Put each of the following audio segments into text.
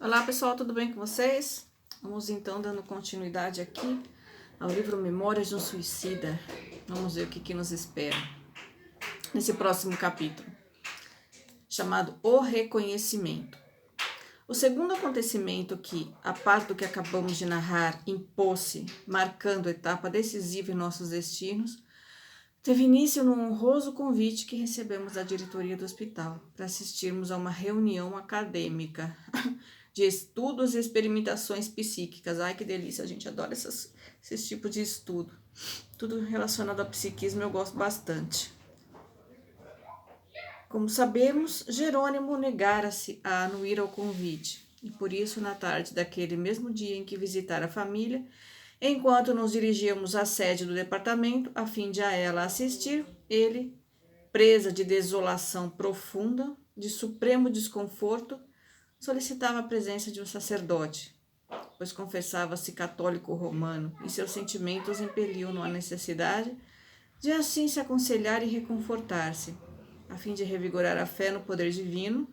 Olá pessoal, tudo bem com vocês? Vamos então dando continuidade aqui ao livro Memórias de um Suicida. Vamos ver o que nos espera nesse próximo capítulo, chamado O Reconhecimento. O segundo acontecimento que, a par do que acabamos de narrar, impôs-se, marcando etapa decisiva em nossos destinos, teve início num honroso convite que recebemos da diretoria do hospital para assistirmos a uma reunião acadêmica de estudos e experimentações psíquicas. Ai, que delícia, a gente adora esses tipos de estudo. Tudo relacionado ao psiquismo eu gosto bastante. Como sabemos, Jerônimo negara-se a anuir ao convite, e por isso, na tarde daquele mesmo dia em que visitara a família, enquanto nos dirigíamos à sede do departamento, a fim de a ela assistir, ele, presa de desolação profunda, de supremo desconforto, solicitava a presença de um sacerdote, pois confessava-se católico romano e seus sentimentos impeliam-no à necessidade de assim se aconselhar e reconfortar-se, a fim de revigorar a fé no poder divino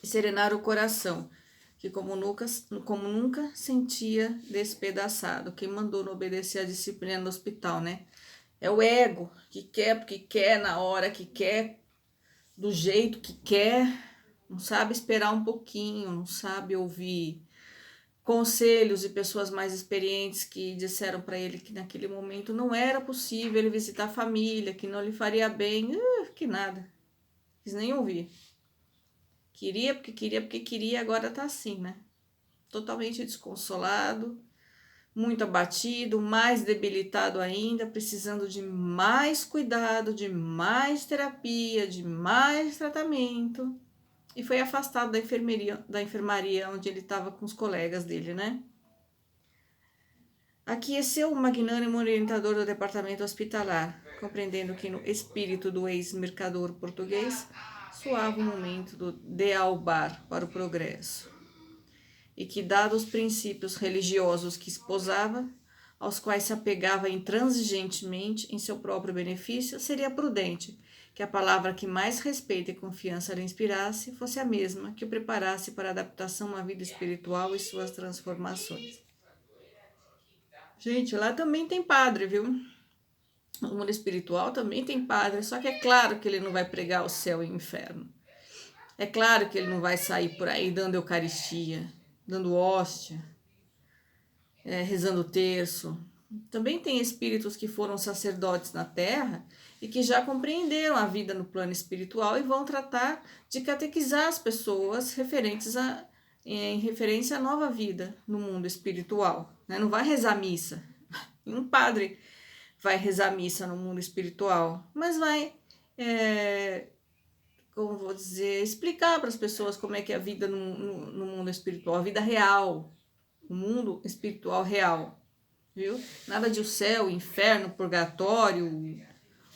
e serenar o coração, que como nunca sentia despedaçado. Quem mandou não obedecer à disciplina do hospital, né? É o ego que quer porque quer, na hora que quer, do jeito que quer, não sabe esperar um pouquinho, não sabe ouvir conselhos de pessoas mais experientes que disseram para ele que naquele momento não era possível ele visitar a família, que não lhe faria bem, que nada, quis nem ouvir. Queria porque queria, agora tá assim, né? Totalmente desconsolado, muito abatido, mais debilitado ainda, precisando de mais cuidado, de mais terapia, de mais tratamento. E foi afastado da enfermaria onde ele estava com os colegas dele, né? Aqueceu o magnânimo orientador do departamento hospitalar, compreendendo que no espírito do ex-mercador português soava o momento do dealbar para o progresso, e que, dados os princípios religiosos que esposava, aos quais se apegava intransigentemente em seu próprio benefício, seria prudente que a palavra que mais respeito e confiança lhe inspirasse fosse a mesma que o preparasse para a adaptação a uma vida espiritual e suas transformações. Gente, lá também tem padre, viu? No mundo espiritual também tem padre, só que é claro que ele não vai pregar o céu e o inferno. É claro que ele não vai sair por aí dando eucaristia, dando hóstia, rezando o terço. Também tem espíritos que foram sacerdotes na Terra e que já compreenderam a vida no plano espiritual e vão tratar de catequizar as pessoas em referência à nova vida no mundo espiritual. Né? Não vai rezar missa. Um padre vai rezar missa no mundo espiritual, mas vai, como vou dizer, explicar para as pessoas como é que é a vida no mundo espiritual, a vida real, o mundo espiritual real. Viu? Nada de o céu, o inferno, o purgatório,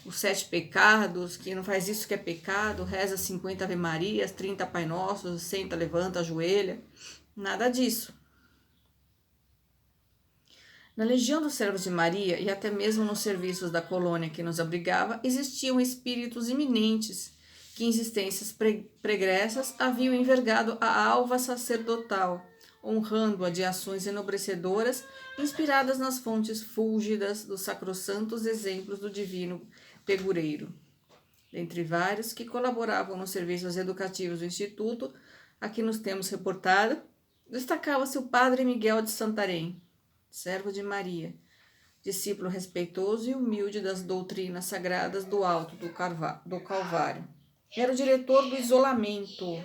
os 7 pecados, que não faz isso que é pecado, reza 50 Ave Marias, 30 Pai Nossos, senta, levanta, ajoelha. Nada disso. Na Legião dos Servos de Maria e até mesmo nos serviços da colônia que nos abrigava, existiam espíritos iminentes que em existências pregressas haviam envergado a alva sacerdotal, honrando-a de ações enobrecedoras inspiradas nas fontes fúlgidas dos sacrossantos exemplos do divino pegureiro. Dentre vários que colaboravam nos serviços educativos do Instituto, a que nos temos reportado, destacava-se o padre Miguel de Santarém, servo de Maria, discípulo respeitoso e humilde das doutrinas sagradas do Alto do Calvário. Era o diretor do isolamento,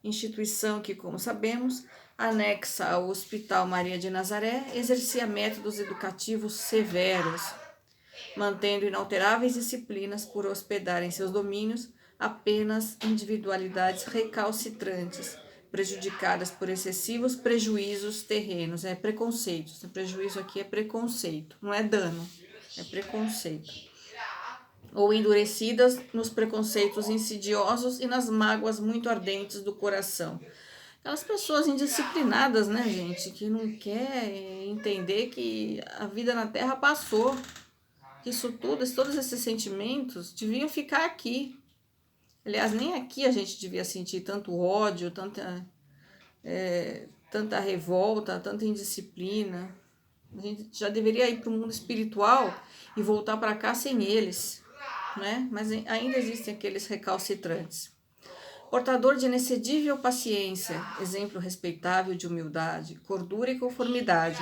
instituição que, como sabemos, anexa ao Hospital Maria de Nazaré, exercia métodos educativos severos, mantendo inalteráveis disciplinas por hospedar em seus domínios apenas individualidades recalcitrantes, prejudicadas por excessivos prejuízos terrenos, preconceitos. O prejuízo aqui é preconceito, não é dano, é preconceito. Ou endurecidas nos preconceitos insidiosos e nas mágoas muito ardentes do coração. Aquelas pessoas indisciplinadas, né, gente, que não quer entender que a vida na Terra passou, que isso tudo, todos esses sentimentos deviam ficar aqui. Aliás, nem aqui a gente devia sentir tanto ódio, tanta revolta, tanta indisciplina. A gente já deveria ir para o mundo espiritual e voltar para cá sem eles, né? Mas ainda existem aqueles recalcitrantes. Portador de inexcedível paciência, exemplo respeitável de humildade, cordura e conformidade,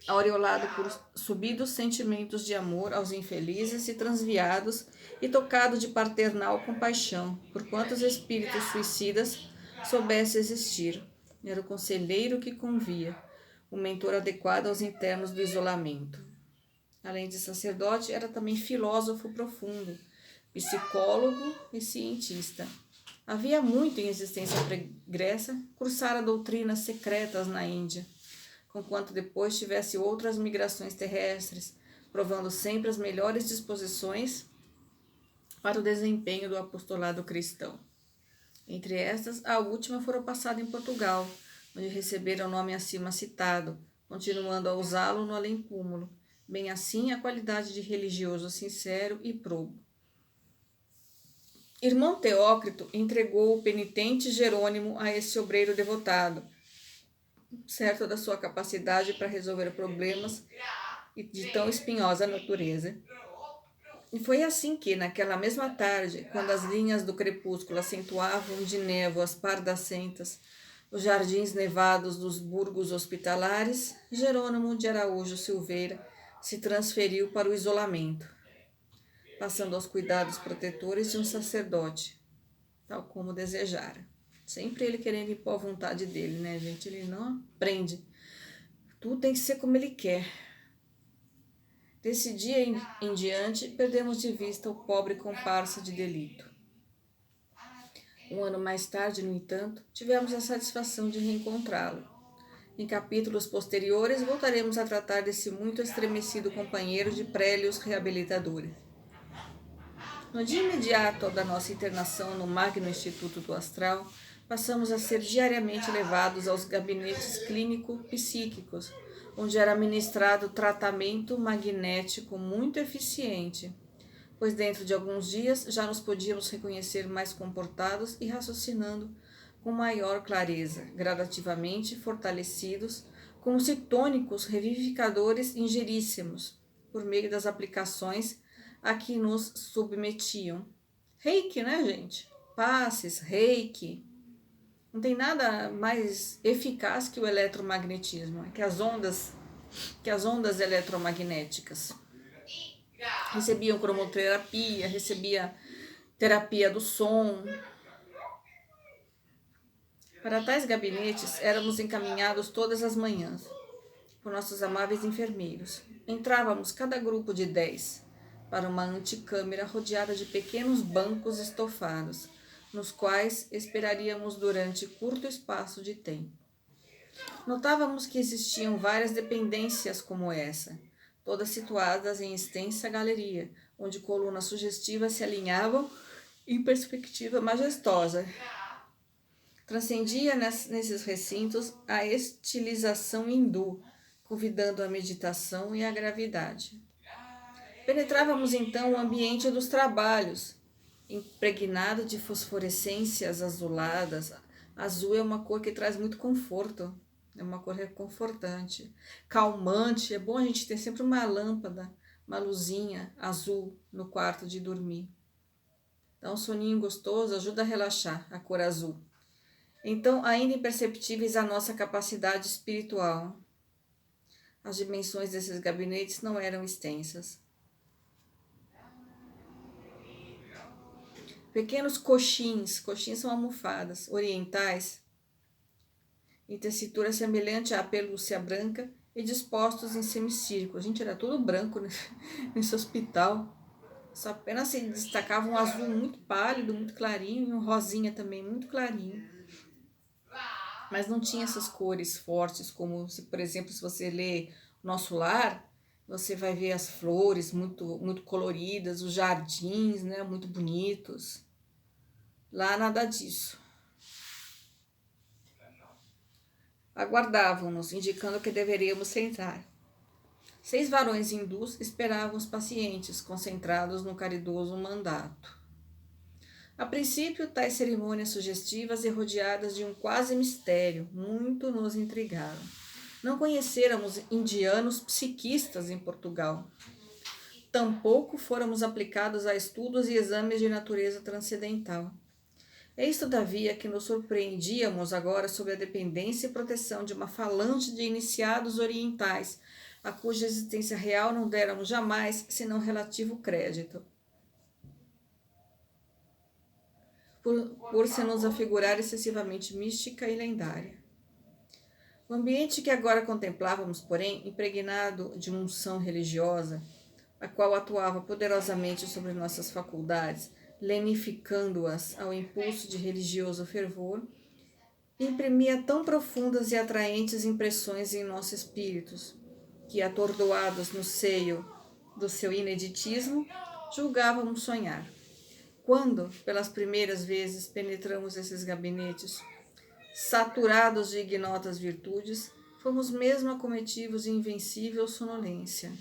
aureolado por subidos sentimentos de amor aos infelizes e transviados e tocado de paternal compaixão, por quantos espíritos suicidas soubesse existir. Era o conselheiro que convia, o mentor adequado aos internos do isolamento. Além de sacerdote, era também filósofo profundo, psicólogo e cientista. Havia muito em existência pregressa, cursara doutrinas secretas na Índia, conquanto depois tivesse outras migrações terrestres, provando sempre as melhores disposições para o desempenho do apostolado cristão. Entre estas, a última fora passada em Portugal, onde receberam o nome acima citado, continuando a usá-lo no além-túmulo, bem assim a qualidade de religioso sincero e probo. Irmão Teócrito entregou o penitente Jerônimo a esse obreiro devotado, certo da sua capacidade para resolver problemas de tão espinhosa natureza. E foi assim que, naquela mesma tarde, quando as linhas do crepúsculo acentuavam de névoas pardacentas os jardins nevados dos burgos hospitalares, Jerônimo de Araújo Silveira se transferiu para o isolamento, passando aos cuidados protetores de um sacerdote, tal como desejara. Sempre ele querendo impor a vontade dele, né, gente? Ele não aprende. Tudo tem que ser como ele quer. Desse dia em diante, perdemos de vista o pobre comparsa de delito. Um ano mais tarde, no entanto, tivemos a satisfação de reencontrá-lo. Em capítulos posteriores, voltaremos a tratar desse muito estremecido companheiro de prélios reabilitadores. No dia imediato da nossa internação no Magno Instituto do Astral, passamos a ser diariamente levados aos gabinetes clínico-psíquicos, onde era ministrado tratamento magnético muito eficiente, pois dentro de alguns dias já nos podíamos reconhecer mais comportados e raciocinando com maior clareza, gradativamente fortalecidos, como se tônicos revivificadores ingeríssemos, por meio das aplicações a que nos submetiam. Reiki, né, gente? Passes, reiki. Não tem nada mais eficaz que o eletromagnetismo, que as ondas eletromagnéticas. Recebiam cromoterapia, recebia terapia do som. Para tais gabinetes éramos encaminhados todas as manhãs por nossos amáveis enfermeiros. Entrávamos cada grupo de 10 para uma anticâmara rodeada de pequenos bancos estofados, nos quais esperaríamos durante curto espaço de tempo. Notávamos que existiam várias dependências como essa, todas situadas em extensa galeria, onde colunas sugestivas se alinhavam em perspectiva majestosa. Transcendia nesses recintos a estilização hindu, convidando a meditação e a gravidade. Penetrávamos então o ambiente dos trabalhos, impregnado de fosforescências azuladas. Azul é uma cor que traz muito conforto, é uma cor reconfortante, calmante. É bom a gente ter sempre uma lâmpada, uma luzinha azul no quarto de dormir. Dá um soninho gostoso, ajuda a relaxar, a cor azul. Então, ainda imperceptíveis à nossa capacidade espiritual. As dimensões desses gabinetes não eram extensas. Pequenos coxins são almofadas orientais, em tessitura semelhante à pelúcia branca e dispostos em semicírculo. Gente, era tudo branco nesse hospital. Só apenas se destacava um azul muito pálido, muito clarinho, e um rosinha também muito clarinho. Mas não tinha essas cores fortes, como, por exemplo, se você lê Nosso Lar, você vai ver as flores muito coloridas, os jardins, né, muito bonitos. Lá nada disso. Aguardavam-nos, indicando que deveríamos sentar. 6 varões hindus esperavam os pacientes, concentrados no caridoso mandato. A princípio, tais cerimônias sugestivas e rodeadas de um quase mistério muito nos intrigaram. Não conhecéramos indianos psiquistas em Portugal. Tampouco fôramos aplicados a estudos e exames de natureza transcendental. Eis, todavia, que nos surpreendíamos agora sob a dependência e proteção de uma falange de iniciados orientais, a cuja existência real não déramos jamais senão relativo crédito, por se nos afigurar excessivamente mística e lendária. O ambiente que agora contemplávamos, porém, impregnado de unção religiosa, a qual atuava poderosamente sobre nossas faculdades, lenificando-as ao impulso de religioso fervor, imprimia tão profundas e atraentes impressões em nossos espíritos, que, atordoados no seio do seu ineditismo, julgávamos sonhar. Quando, pelas primeiras vezes, penetramos esses gabinetes, saturados de ignotas virtudes, fomos mesmo acometidos de invencível sonolência,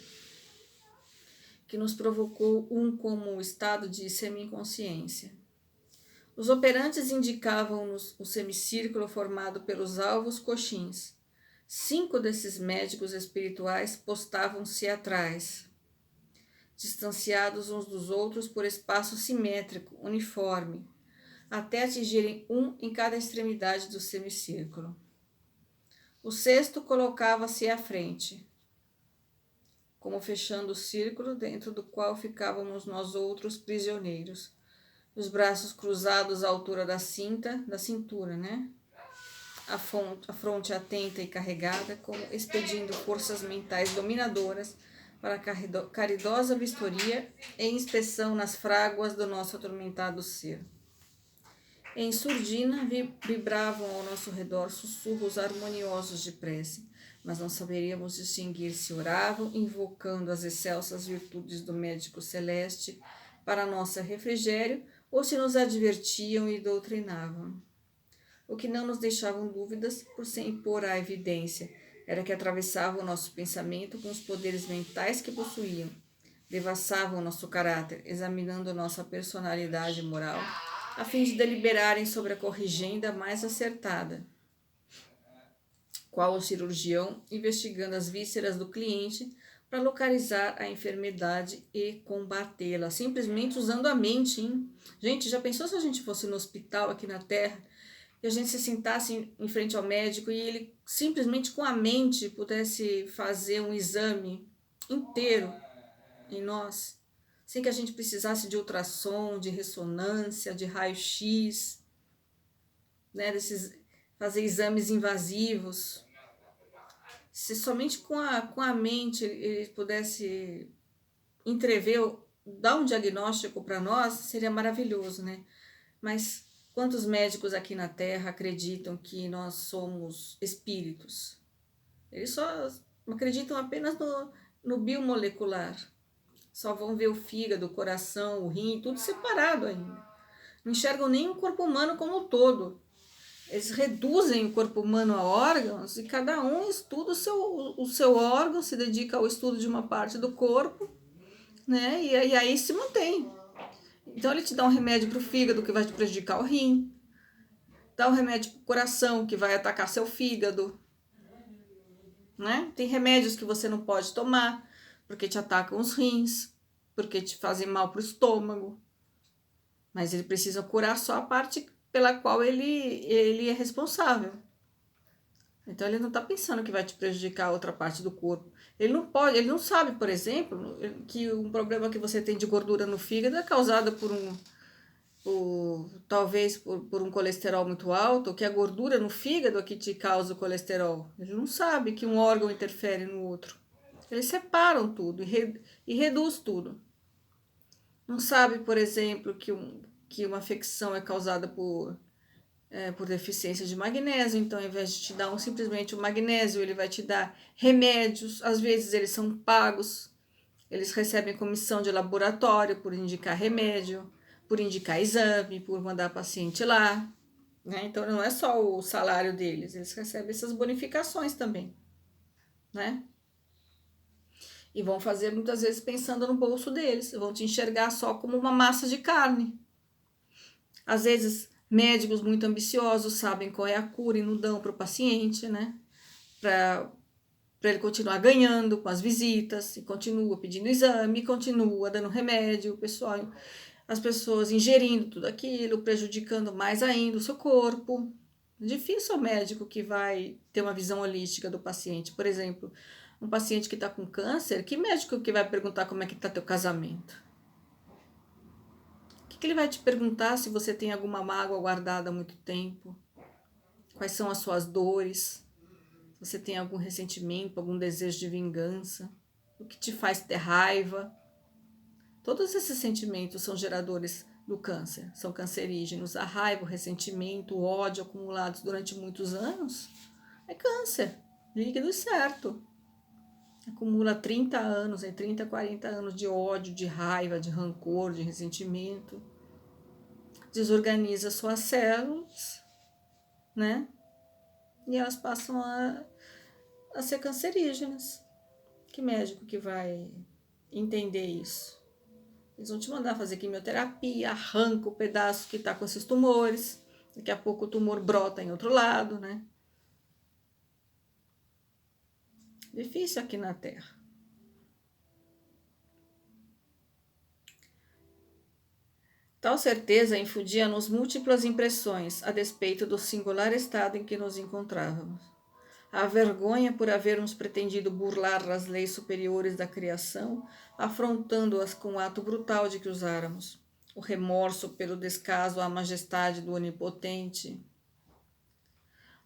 que nos provocou como estado de semi-inconsciência. Os operantes indicavam-nos o semicírculo formado pelos alvos coxins. 5 desses médicos espirituais postavam-se atrás, distanciados uns dos outros por espaço simétrico, uniforme, até atingirem um em cada extremidade do semicírculo. O 6º colocava-se à frente, como fechando o círculo dentro do qual ficávamos nós outros prisioneiros, os braços cruzados à altura da cintura, né? A fronte atenta e carregada, como expedindo forças mentais dominadoras para a caridosa vistoria e inspeção nas fráguas do nosso atormentado ser. Em surdina vibravam ao nosso redor sussurros harmoniosos de prece, mas não saberíamos distinguir se oravam, invocando as excelsas virtudes do médico celeste para nosso refrigério, ou se nos advertiam e doutrinavam. O que não nos deixavam dúvidas, por se impor à evidência, era que atravessavam o nosso pensamento com os poderes mentais que possuíam, devassavam nosso caráter, examinando nossa personalidade moral, a fim de deliberarem sobre a corrigenda mais acertada, qual o cirurgião investigando as vísceras do cliente para localizar a enfermidade e combatê-la, simplesmente usando a mente, hein? Gente, já pensou se a gente fosse no hospital aqui na Terra e a gente se sentasse em frente ao médico e ele simplesmente com a mente pudesse fazer um exame inteiro em nós, sem que a gente precisasse de ultrassom, de ressonância, de raio-x, né, fazer exames invasivos. Se somente com a mente ele pudesse entrever, dar um diagnóstico para nós, seria maravilhoso, né? Mas quantos médicos aqui na Terra acreditam que nós somos espíritos? Eles só acreditam apenas no biomolecular. Só vão ver o fígado, o coração, o rim, tudo separado ainda. Não enxergam nem o corpo humano como um todo. Eles reduzem o corpo humano a órgãos e cada um estuda o seu órgão, se dedica ao estudo de uma parte do corpo, né? E aí se mantém. Então ele te dá um remédio para o fígado que vai te prejudicar o rim, dá um remédio para o coração que vai atacar seu fígado, né? Tem remédios que você não pode tomar porque te atacam os rins, porque te fazem mal para o estômago, mas ele precisa curar só a parte pela qual ele é responsável. Então ele não está pensando que vai te prejudicar a outra parte do corpo. Ele não sabe, por exemplo, que um problema que você tem de gordura no fígado é causado talvez por um colesterol muito alto, que a gordura no fígado é que te causa o colesterol. Ele não sabe que um órgão interfere no outro. Eles separam tudo e reduz tudo. Não sabe, por exemplo, que uma afecção é causada por deficiência de magnésio, então ao invés de te dar simplesmente o magnésio, ele vai te dar remédios, às vezes eles são pagos, eles recebem comissão de laboratório por indicar remédio, por indicar exame, por mandar paciente lá, né? Então não é só o salário deles, eles recebem essas bonificações também, né? E vão fazer muitas vezes pensando no bolso deles, vão te enxergar só como uma massa de carne. Às vezes, médicos muito ambiciosos sabem qual é a cura e não dão para o paciente, né? Para ele continuar ganhando com as visitas, e continua pedindo exame, continua dando remédio, as pessoas ingerindo tudo aquilo, prejudicando mais ainda o seu corpo. Difícil é o médico que vai ter uma visão holística do paciente. Por exemplo, um paciente que está com câncer, que médico que vai perguntar como é que está teu casamento? O que ele vai te perguntar se você tem alguma mágoa guardada há muito tempo? Quais são as suas dores? Você tem algum ressentimento, algum desejo de vingança? O que te faz ter raiva? Todos esses sentimentos são geradores do câncer, são cancerígenos. A raiva, o ressentimento, o ódio acumulados durante muitos anos é câncer, líquido e certo. Acumula 30 anos, 30, 40 anos de ódio, de raiva, de rancor, de ressentimento. Desorganiza suas células, né? E elas passam a ser cancerígenas. Que médico que vai entender isso? Eles vão te mandar fazer quimioterapia, arranca o pedaço que está com esses tumores. Daqui a pouco o tumor brota em outro lado, né? Difícil aqui na Terra. Tal certeza infundia-nos múltiplas impressões a despeito do singular estado em que nos encontrávamos. A vergonha por havermos pretendido burlar as leis superiores da criação, afrontando-as com o ato brutal de que usáramos. O remorso pelo descaso à majestade do Onipotente.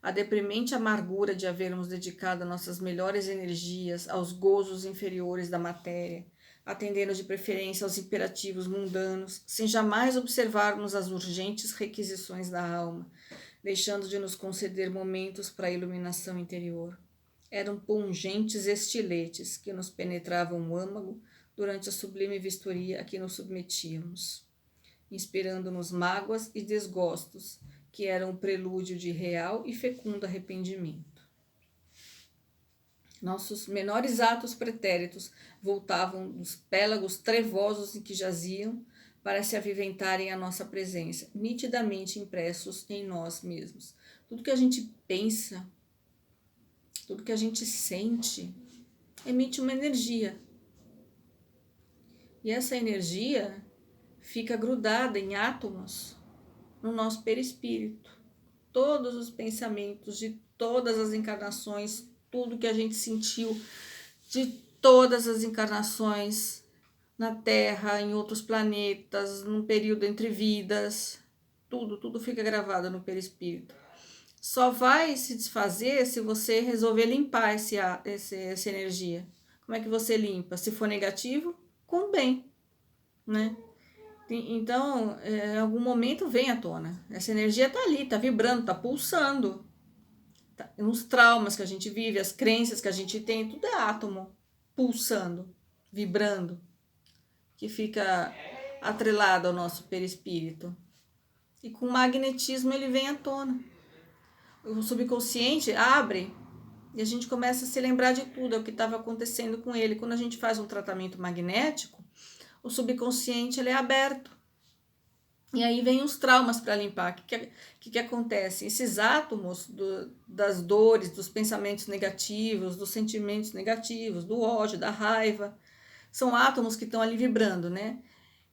A deprimente amargura de havermos dedicado nossas melhores energias aos gozos inferiores da matéria, atendendo de preferência aos imperativos mundanos, sem jamais observarmos as urgentes requisições da alma, deixando de nos conceder momentos para a iluminação interior. Eram pungentes estiletes que nos penetravam o âmago durante a sublime vistoria a que nos submetíamos, inspirando-nos mágoas e desgostos, que eram o prelúdio de real e fecundo arrependimento. Nossos menores atos pretéritos voltavam dos pélagos trevosos em que jaziam para se aviventarem à nossa presença, nitidamente impressos em nós mesmos. Tudo que a gente pensa, tudo que a gente sente, emite uma energia. E essa energia fica grudada em átomos no nosso perispírito. Todos os pensamentos de todas as encarnações, tudo que a gente sentiu de todas as encarnações na Terra, em outros planetas, num período entre vidas, tudo fica gravado no perispírito. Só vai se desfazer se você resolver limpar essa energia. Como é que você limpa? Se for negativo, com bem, né? Então, em algum momento vem à tona. Essa energia está ali, está vibrando, está pulsando. Os traumas que a gente vive, as crenças que a gente tem, tudo é átomo pulsando, vibrando, que fica atrelado ao nosso perispírito. E com magnetismo ele vem à tona. O subconsciente abre e a gente começa a se lembrar de tudo, é o que estava acontecendo com ele. Quando a gente faz um tratamento magnético, o subconsciente ele é aberto. E aí vem os traumas para limpar. O que acontece? Esses átomos das dores, dos pensamentos negativos, dos sentimentos negativos, do ódio, da raiva, são átomos que estão ali vibrando, né?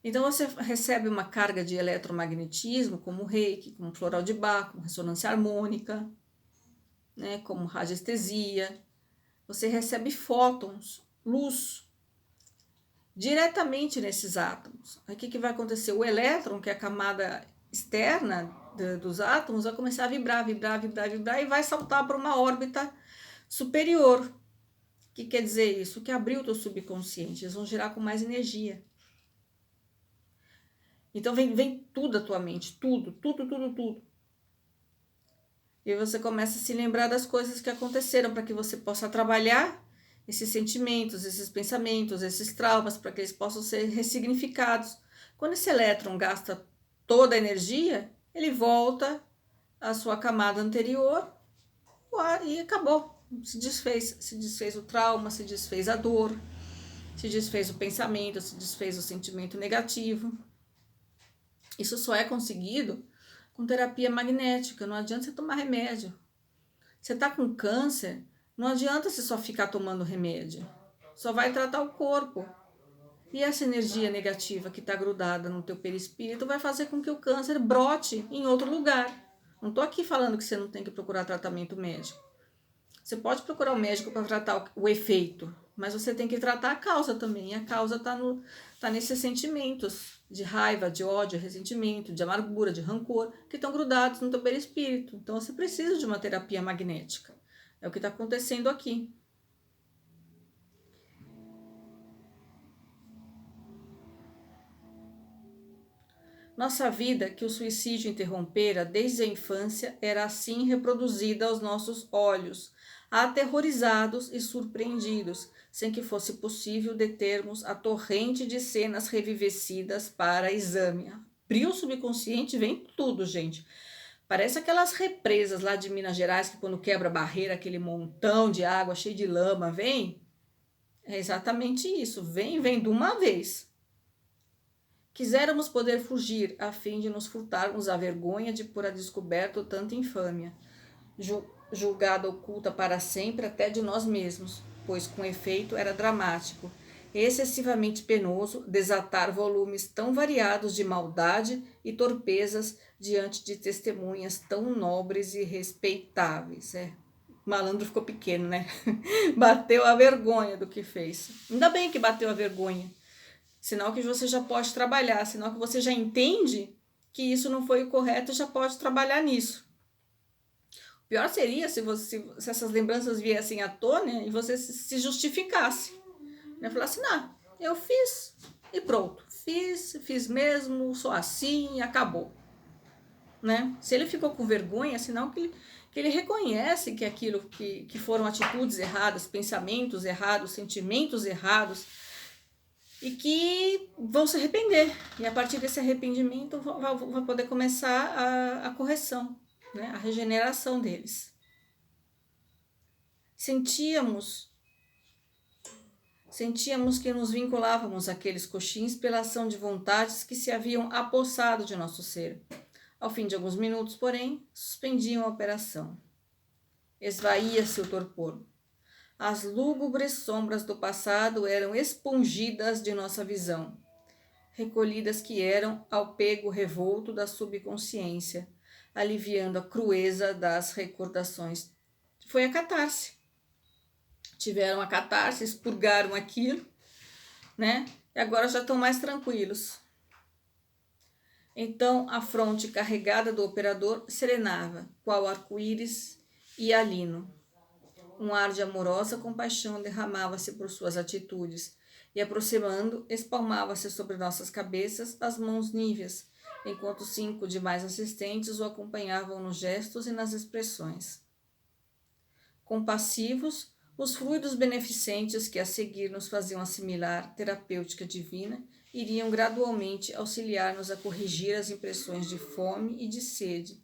Então você recebe uma carga de eletromagnetismo, como o reiki, como floral de Bach, como ressonância harmônica, né? Como radiestesia. Você recebe fótons, luz, diretamente nesses átomos. Aí o que vai acontecer? O elétron, que é a camada externa dos átomos, vai começar a vibrar e vai saltar para uma órbita superior. O que quer dizer isso? Que abriu o teu subconsciente, eles vão girar com mais energia. Então vem tudo à tua mente, tudo. E você começa a se lembrar das coisas que aconteceram para que você possa trabalhar esses sentimentos, esses pensamentos, esses traumas, para que eles possam ser ressignificados. Quando esse elétron gasta toda a energia, ele volta à sua camada anterior e acabou. Se desfez o trauma, se desfez a dor, se desfez o pensamento, se desfez o sentimento negativo. Isso só é conseguido com terapia magnética, não adianta você tomar remédio. Você está com câncer, não adianta você só ficar tomando remédio. Só vai tratar o corpo. E essa energia negativa que está grudada no teu perispírito vai fazer com que o câncer brote em outro lugar. Não estou aqui falando que você não tem que procurar tratamento médico. Você pode procurar o médico para tratar o efeito, mas você tem que tratar a causa também. E a causa tá nesses sentimentos de raiva, de ódio, ressentimento, de amargura, de rancor, que estão grudados no teu perispírito. Então você precisa de uma terapia magnética. É o que está acontecendo aqui. Nossa vida, que o suicídio interrompera desde a infância, era assim reproduzida aos nossos olhos, aterrorizados e surpreendidos, sem que fosse possível determos a torrente de cenas revivecidas para exame. Abriu o subconsciente, vem tudo, gente. Parece aquelas represas lá de Minas Gerais, que quando quebra a barreira, aquele montão de água cheio de lama, vem? É exatamente isso, vem de uma vez. Quiséramos poder fugir, a fim de nos furtarmos a vergonha de pôr a descoberto tanta infâmia, julgada oculta para sempre até de nós mesmos, pois com efeito era dramático, excessivamente penoso desatar volumes tão variados de maldade e torpezas diante de testemunhas tão nobres e respeitáveis. O malandro ficou pequeno, né? Bateu a vergonha do que fez. Ainda bem que bateu a vergonha. Sinal que você já pode trabalhar, sinal que você já entende que isso não foi o correto e já pode trabalhar nisso. O pior seria se essas lembranças viessem à tona e você se justificasse. Né? Falasse, não, eu fiz e pronto. Fiz mesmo, sou assim, acabou. Né? Se ele ficou com vergonha, é sinal que ele reconhece que aquilo que foram atitudes erradas, pensamentos errados, sentimentos errados, e que vão se arrepender. E a partir desse arrependimento vai poder começar a correção, né? A regeneração deles. Sentíamos que nos vinculávamos àqueles coxins pela ação de vontades que se haviam apossado de nosso ser. Ao fim de alguns minutos, porém, suspendiam a operação. Esvaía-se o torpor. As lúgubres sombras do passado eram expungidas de nossa visão, recolhidas que eram ao pego revolto da subconsciência, aliviando a crueza das recordações. Foi a catarse. Tiveram a catarse, expurgaram aquilo, né? E agora já estão mais tranquilos. Então a fronte carregada do operador serenava, qual arco-íris e alino. Um ar de amorosa compaixão derramava-se por suas atitudes, e aproximando, espalmava-se sobre nossas cabeças as mãos níveas, enquanto 5 demais assistentes o acompanhavam nos gestos e nas expressões. Compassivos, os fluidos beneficentes que a seguir nos faziam assimilar terapêutica divina iriam gradualmente auxiliar-nos a corrigir as impressões de fome e de sede,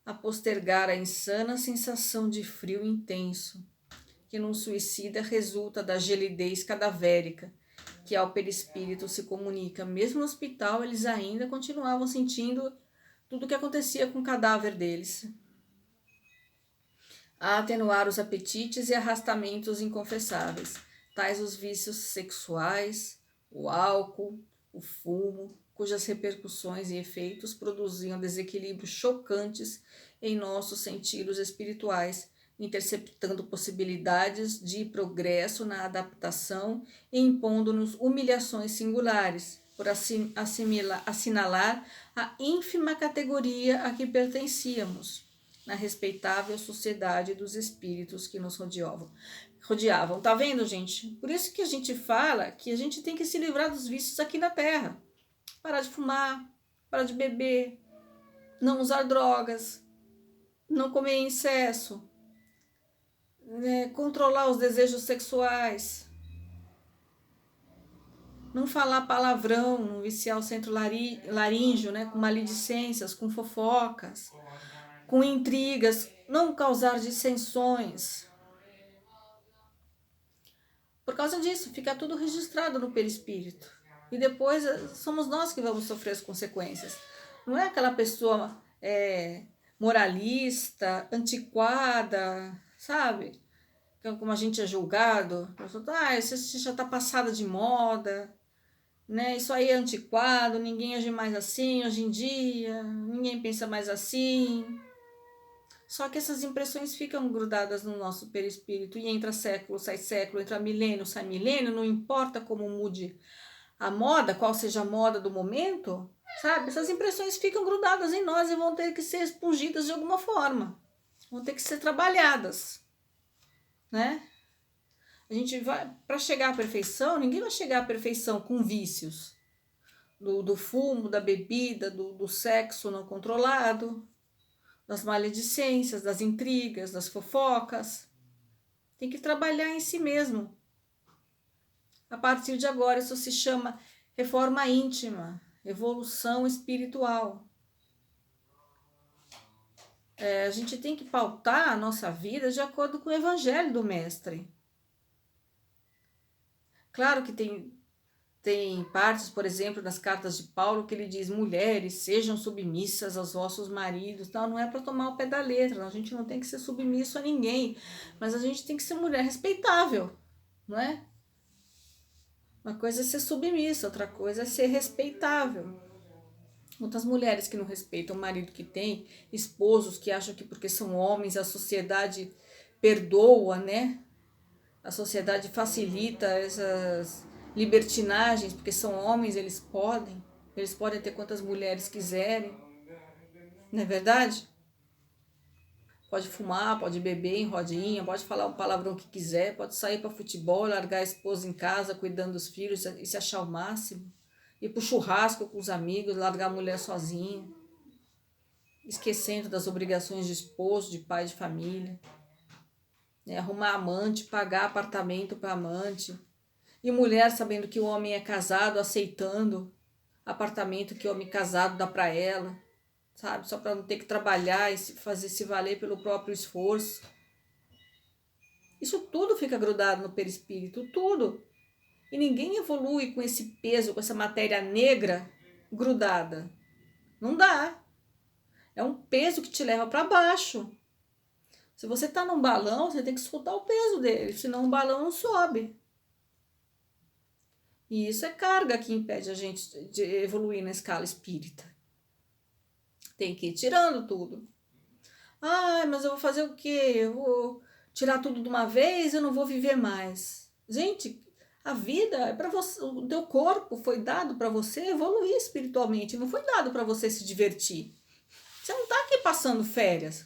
a postergar a insana sensação de frio intenso, que num suicida resulta da gelidez cadavérica, que ao perispírito se comunica. Mesmo no hospital, eles ainda continuavam sentindo tudo o que acontecia com o cadáver deles. A atenuar os apetites e arrastamentos inconfessáveis, tais os vícios sexuais, o álcool, o fumo, cujas repercussões e efeitos produziam desequilíbrios chocantes em nossos sentidos espirituais, interceptando possibilidades de progresso na adaptação e impondo-nos humilhações singulares, por assinalar a ínfima categoria a que pertencíamos, na respeitável sociedade dos espíritos que nos rodeavam. Tá vendo, gente? Por isso que a gente fala que a gente tem que se livrar dos vícios aqui na Terra. Parar de fumar, parar de beber, não usar drogas, não comer em excesso, controlar os desejos sexuais, não falar palavrão, não viciar o centro laríngeo, né, com maledicências, com fofocas, com intrigas, não causar dissensões. Por causa disso, fica tudo registrado no perispírito. E depois somos nós que vamos sofrer as consequências. Não é aquela pessoa moralista, antiquada, sabe? Como a gente é julgado. Você já está passada de moda, né? Isso aí é antiquado, ninguém age mais assim hoje em dia, ninguém pensa mais assim. Só que essas impressões ficam grudadas no nosso perispírito e entra século, entra milênio, sai milênio, não importa como mude a moda, qual seja a moda do momento, sabe? Essas impressões ficam grudadas em nós e vão ter que ser expungidas de alguma forma, vão ter que ser trabalhadas, né? A gente vai, para chegar à perfeição, ninguém vai chegar à perfeição com vícios do fumo, da bebida, do sexo não controlado, das maledicências, das intrigas, das fofocas. Tem que trabalhar em si mesmo. A partir de agora, isso se chama reforma íntima, evolução espiritual. A gente tem que pautar a nossa vida de acordo com o evangelho do Mestre. Claro que tem partes, por exemplo, nas cartas de Paulo, que ele diz: mulheres, sejam submissas aos vossos maridos. Não é para tomar o pé da letra, a gente não tem que ser submisso a ninguém, mas a gente tem que ser mulher respeitável, não é? Uma coisa é ser submissa, outra coisa é ser respeitável. Muitas mulheres que não respeitam o marido que tem, esposos que acham que porque são homens a sociedade perdoa, né? A sociedade facilita essas libertinagens, porque são homens, eles podem ter quantas mulheres quiserem, não é verdade? Pode fumar, pode beber em rodinha, pode falar um palavrão que quiser, pode sair para futebol, largar a esposa em casa, cuidando dos filhos e se achar o máximo. Ir pro churrasco com os amigos, largar a mulher sozinha, esquecendo das obrigações de esposo, de pai de família, né? Arrumar amante, pagar apartamento para amante. E mulher sabendo que o homem é casado, aceitando apartamento que o homem casado dá para ela, sabe? Só para não ter que trabalhar e fazer se valer pelo próprio esforço. Isso tudo fica grudado no perispírito, tudo. E ninguém evolui com esse peso, com essa matéria negra grudada. Não dá. É um peso que te leva para baixo. Se você está num balão, você tem que soltar o peso dele, senão o balão não sobe. E isso é carga que impede a gente de evoluir na escala espírita. Tem que ir tirando tudo. Mas eu vou fazer o quê? Eu vou tirar tudo de uma vez, eu não vou viver mais. Gente, a vida é para você, o teu corpo foi dado para você evoluir espiritualmente, não foi dado para você se divertir. Você não está aqui passando férias.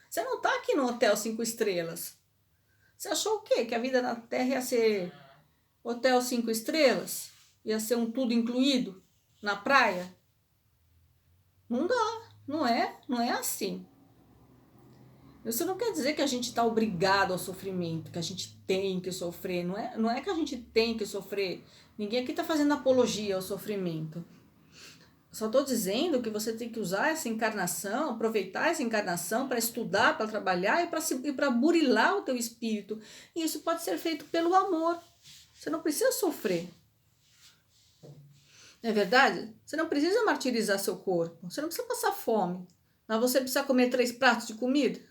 Você não está aqui no hotel 5 estrelas. Você achou o quê? Que a vida na Terra ia ser hotel 5 estrelas? Ia ser um tudo incluído na praia? Não dá, não é assim. Isso não quer dizer que a gente está obrigado ao sofrimento, que a gente tem que sofrer. Não é que a gente tem que sofrer. Ninguém aqui está fazendo apologia ao sofrimento. Só estou dizendo que você tem que usar essa encarnação, aproveitar essa encarnação para estudar, para trabalhar e para burilar o teu espírito. E isso pode ser feito pelo amor. Você não precisa sofrer. Não é verdade? Você não precisa martirizar seu corpo. Você não precisa passar fome. Mas você precisa comer 3 pratos de comida.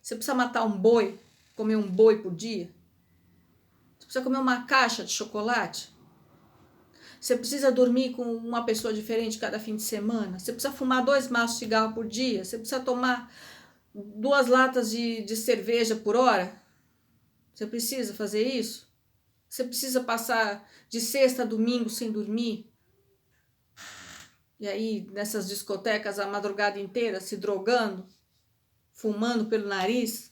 Você precisa matar um boi, comer um boi por dia. Você precisa comer uma caixa de chocolate. Você precisa dormir com uma pessoa diferente cada fim de semana. Você precisa fumar 2 maços de cigarro por dia. Você precisa tomar 2 latas de cerveja por hora. Você precisa fazer isso? Você precisa passar de sexta a domingo sem dormir? E aí, nessas discotecas, a madrugada inteira, se drogando, fumando pelo nariz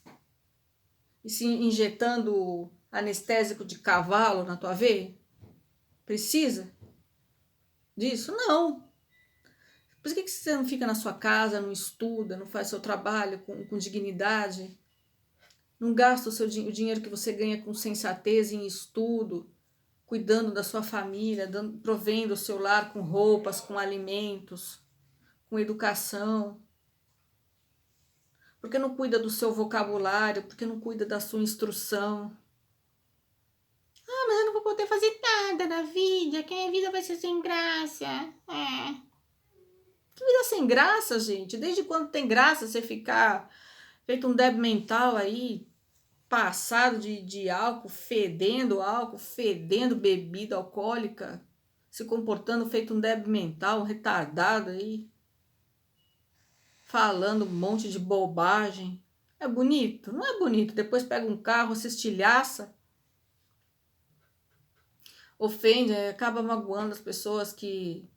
e se injetando anestésico de cavalo na tua veia? Precisa disso? Não. Por que você não fica na sua casa, não estuda, não faz seu trabalho com dignidade? Não gasta o dinheiro que você ganha com sensatez em estudo, cuidando da sua família, provendo o seu lar com roupas, com alimentos, com educação? Por que não cuida do seu vocabulário? Por que não cuida da sua instrução? Mas eu não vou poder fazer nada na vida, que a minha vida vai ser sem graça. Que vida sem graça, gente. Desde quando tem graça você ficar feito um débil mental aí, passado de álcool, fedendo bebida alcoólica, se comportando feito um débil mental, um retardado aí, falando um monte de bobagem. É bonito? Não é bonito. Depois pega um carro, se estilhaça, ofende, acaba magoando as pessoas que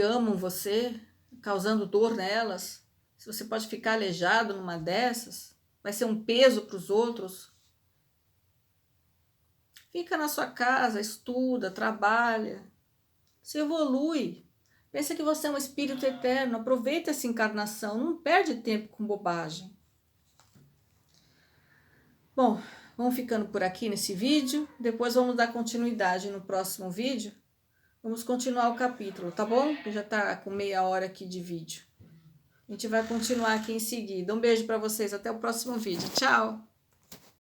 amam você, causando dor nelas. Se você pode ficar aleijado numa dessas, vai ser um peso para os outros. Fica na sua casa, estuda, trabalha, se evolui. Pensa que você é um espírito eterno, aproveita essa encarnação, não perde tempo com bobagem. Bom, vamos ficando por aqui nesse vídeo, depois vamos dar continuidade no próximo vídeo. Vamos continuar o capítulo, tá bom? Que já tá com meia hora aqui de vídeo. A gente vai continuar aqui em seguida. Um beijo para vocês, até o próximo vídeo. Tchau!